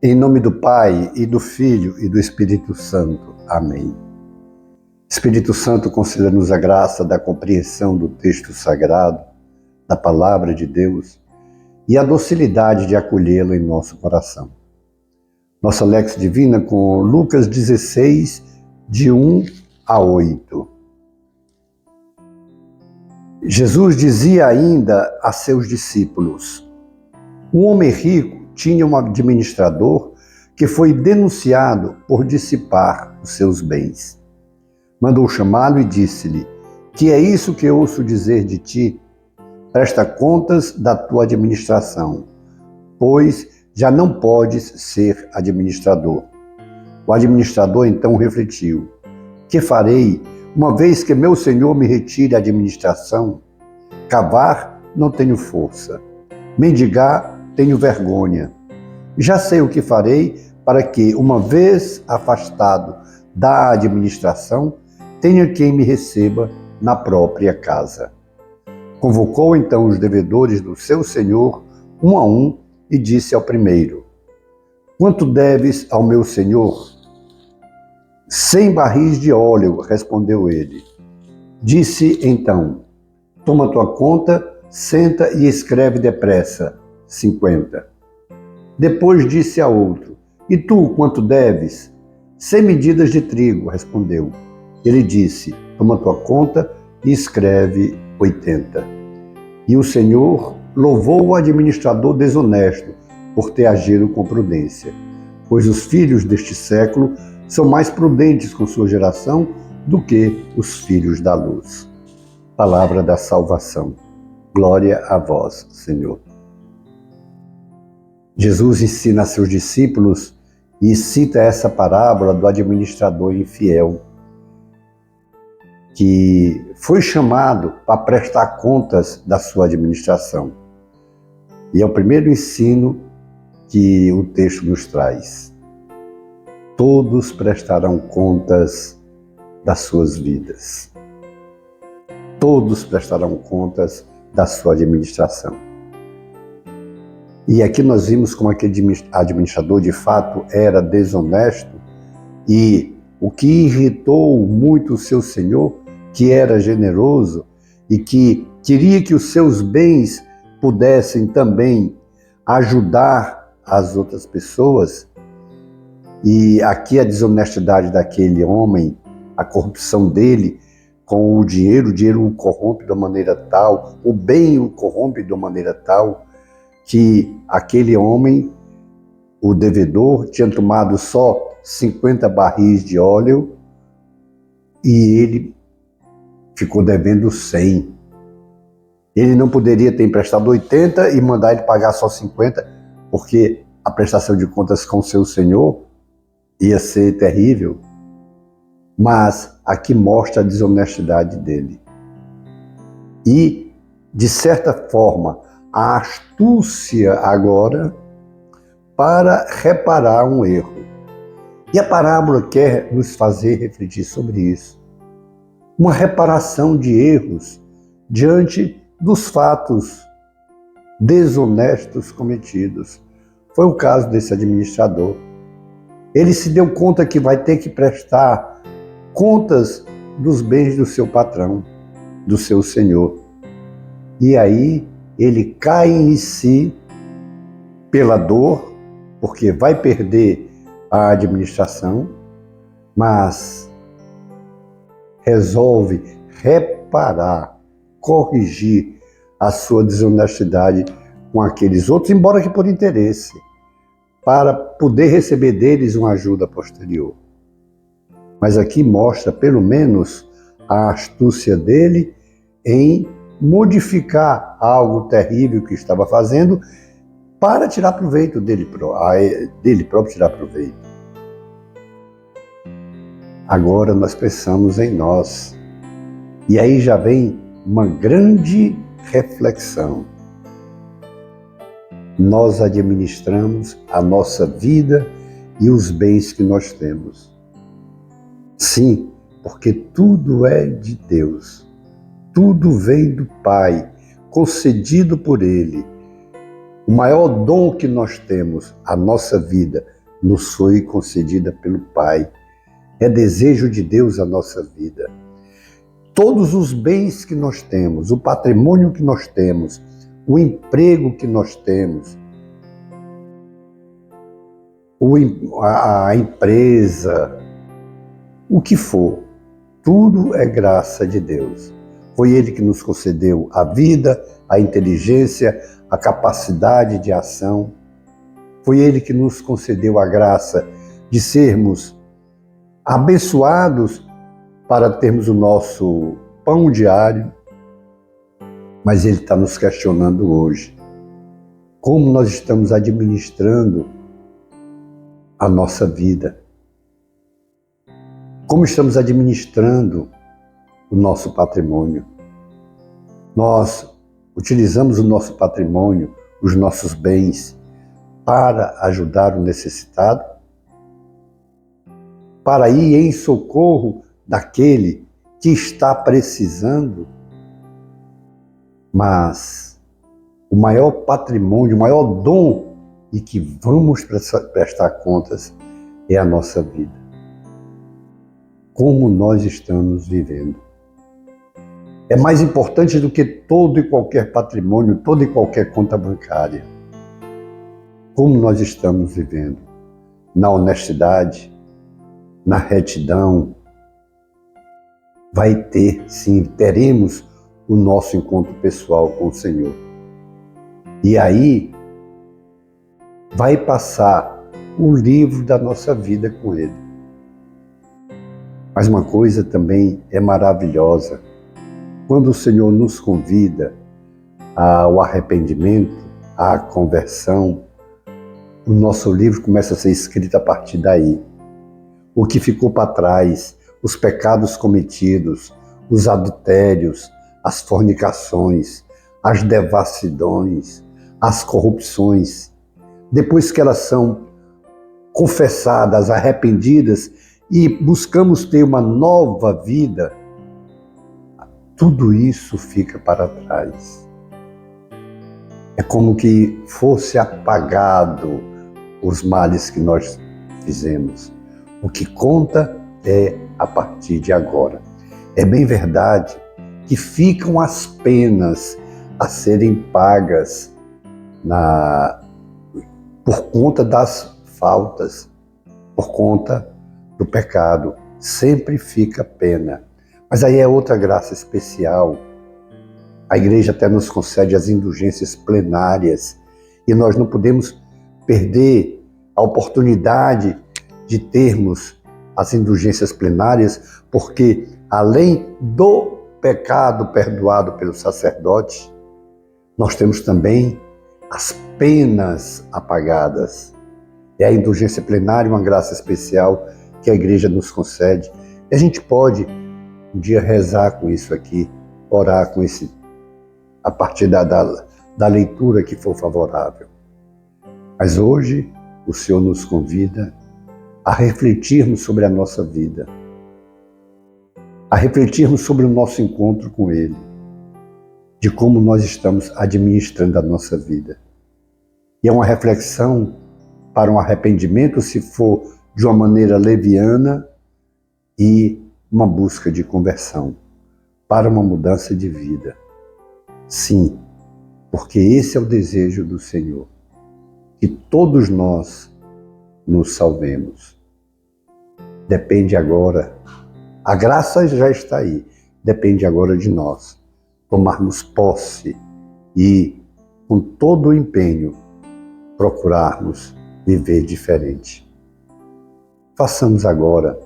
Em nome do Pai, e do Filho, e do Espírito Santo. Amém. Espírito Santo, conceda-nos a graça da compreensão do texto sagrado, da Palavra de Deus, e a docilidade de acolhê-lo em nosso coração. Nossa Lex Divina com Lucas 16, de 1 a 8. Jesus dizia ainda a seus discípulos: um homem rico tinha um administrador que foi denunciado por dissipar os seus bens. Mandou chamá-lo e disse-lhe: que é isso que ouço dizer de ti? Presta contas da tua administração, pois já não podes ser administrador. O administrador então refletiu: que farei, uma vez que meu senhor me retire a administração? Cavar não tenho força, mendigar tenho vergonha. Já sei o que farei para que, uma vez afastado da administração, tenha quem me receba na própria casa. Convocou então os devedores do seu senhor, um a um, e disse ao primeiro: quanto deves ao meu senhor? 100 barris de óleo, respondeu ele. Disse então: toma tua conta, senta e escreve depressa, 50. Depois disse a outro: e tu, quanto deves? 100 medidas de trigo, respondeu. Ele disse: toma tua conta e escreve 80. E o Senhor louvou o administrador desonesto por ter agido com prudência, pois os filhos deste século são mais prudentes com sua geração do que os filhos da luz. Palavra da salvação. Glória a vós, Senhor. Jesus ensina a seus discípulos e cita essa parábola do administrador infiel, que foi chamado para prestar contas da sua administração. E é o primeiro ensino que o texto nos traz. Todos prestarão contas das suas vidas. Todos prestarão contas da sua administração. E aqui nós vimos como aquele administrador de fato era desonesto, e o que irritou muito o seu senhor, que era generoso e que queria que os seus bens pudessem também ajudar as outras pessoas. E aqui a desonestidade daquele homem, a corrupção dele com o dinheiro o corrompe de uma maneira tal, o bem o corrompe de uma maneira tal, que aquele homem, o devedor, tinha tomado só 50 barris de óleo e ele ficou devendo 100. Ele não poderia ter emprestado 80 e mandar ele pagar só 50, porque a prestação de contas com seu senhor ia ser terrível. Mas aqui mostra a desonestidade dele. E, de certa forma, a astúcia agora para reparar um erro. E a parábola quer nos fazer refletir sobre isso. Uma reparação de erros diante dos fatos desonestos cometidos. Foi o caso desse administrador. Ele se deu conta que vai ter que prestar contas dos bens do seu patrão, do seu senhor. E aí ele cai em si pela dor, porque vai perder a administração, mas resolve reparar, corrigir a sua desonestidade com aqueles outros, embora que por interesse, para poder receber deles uma ajuda posterior. Mas aqui mostra, pelo menos, a astúcia dele em modificar algo terrível que estava fazendo para tirar proveito dele próprio tirar proveito. Agora nós pensamos em nós. E aí já vem uma grande reflexão. Nós administramos a nossa vida e os bens que nós temos. Sim, porque tudo é de Deus. Tudo vem do Pai, concedido por Ele. O maior dom que nós temos, a nossa vida, nos foi concedida pelo Pai. É desejo de Deus a nossa vida. Todos os bens que nós temos, o patrimônio que nós temos, o emprego que nós temos, a empresa, o que for, tudo é graça de Deus. Foi Ele que nos concedeu a vida, a inteligência, a capacidade de ação. Foi Ele que nos concedeu a graça de sermos abençoados para termos o nosso pão diário. Mas Ele está nos questionando hoje como nós estamos administrando a nossa vida. Como estamos administrando o nosso patrimônio. Nós utilizamos o nosso patrimônio, os nossos bens, para ajudar o necessitado, para ir em socorro daquele que está precisando. Mas o maior patrimônio, o maior dom e que vamos prestar contas é a nossa vida. Como nós estamos vivendo. É mais importante do que todo e qualquer patrimônio, toda e qualquer conta bancária. Como nós estamos vivendo? Na honestidade, na retidão. Vai ter, sim, teremos o nosso encontro pessoal com o Senhor. E aí vai passar o livro da nossa vida com Ele. Mas uma coisa também é maravilhosa. Quando o Senhor nos convida ao arrependimento, à conversão, o nosso livro começa a ser escrito a partir daí. O que ficou para trás, os pecados cometidos, os adultérios, as fornicações, as devassidões, as corrupções, depois que elas são confessadas, arrependidas e buscamos ter uma nova vida, tudo isso fica para trás. É como que fosse apagado os males que nós fizemos. O que conta é a partir de agora. É bem verdade que ficam as penas a serem pagas por conta das faltas, por conta do pecado. Sempre fica pena. Mas aí é outra graça especial. A igreja até nos concede as indulgências plenárias e nós não podemos perder a oportunidade de termos as indulgências plenárias, porque além do pecado perdoado pelo sacerdote, nós temos também as penas apagadas. É a indulgência plenária, uma graça especial que a igreja nos concede. E a gente pode um dia rezar com isso aqui, orar com esse, a partir da leitura que for favorável. Mas hoje o Senhor nos convida a refletirmos sobre a nossa vida, a refletirmos sobre o nosso encontro com Ele, de como nós estamos administrando a nossa vida. E é uma reflexão para um arrependimento, se for de uma maneira leviana, e uma busca de conversão, para uma mudança de vida. Sim, porque esse é o desejo do Senhor, que todos nós nos salvemos. Depende agora, a graça já está aí, depende agora de nós tomarmos posse e, com todo o empenho, procurarmos viver diferente. Façamos agora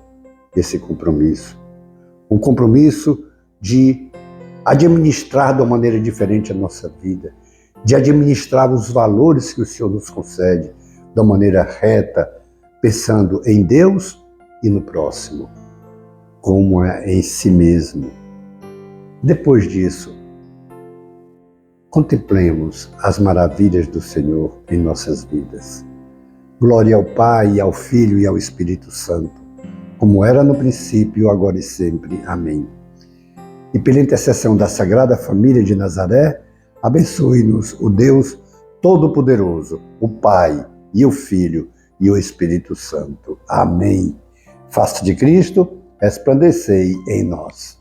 esse compromisso, um compromisso de administrar de uma maneira diferente a nossa vida, de administrar os valores que o Senhor nos concede de uma maneira reta, pensando em Deus e no próximo, como é em si mesmo. Depois disso, contemplemos as maravilhas do Senhor em nossas vidas. Glória ao Pai, ao Filho e ao Espírito Santo, como era no princípio, agora e sempre. Amém. E pela intercessão da Sagrada Família de Nazaré, abençoe-nos o Deus Todo-Poderoso, o Pai e o Filho e o Espírito Santo. Amém. Face de Cristo, resplandecei em nós.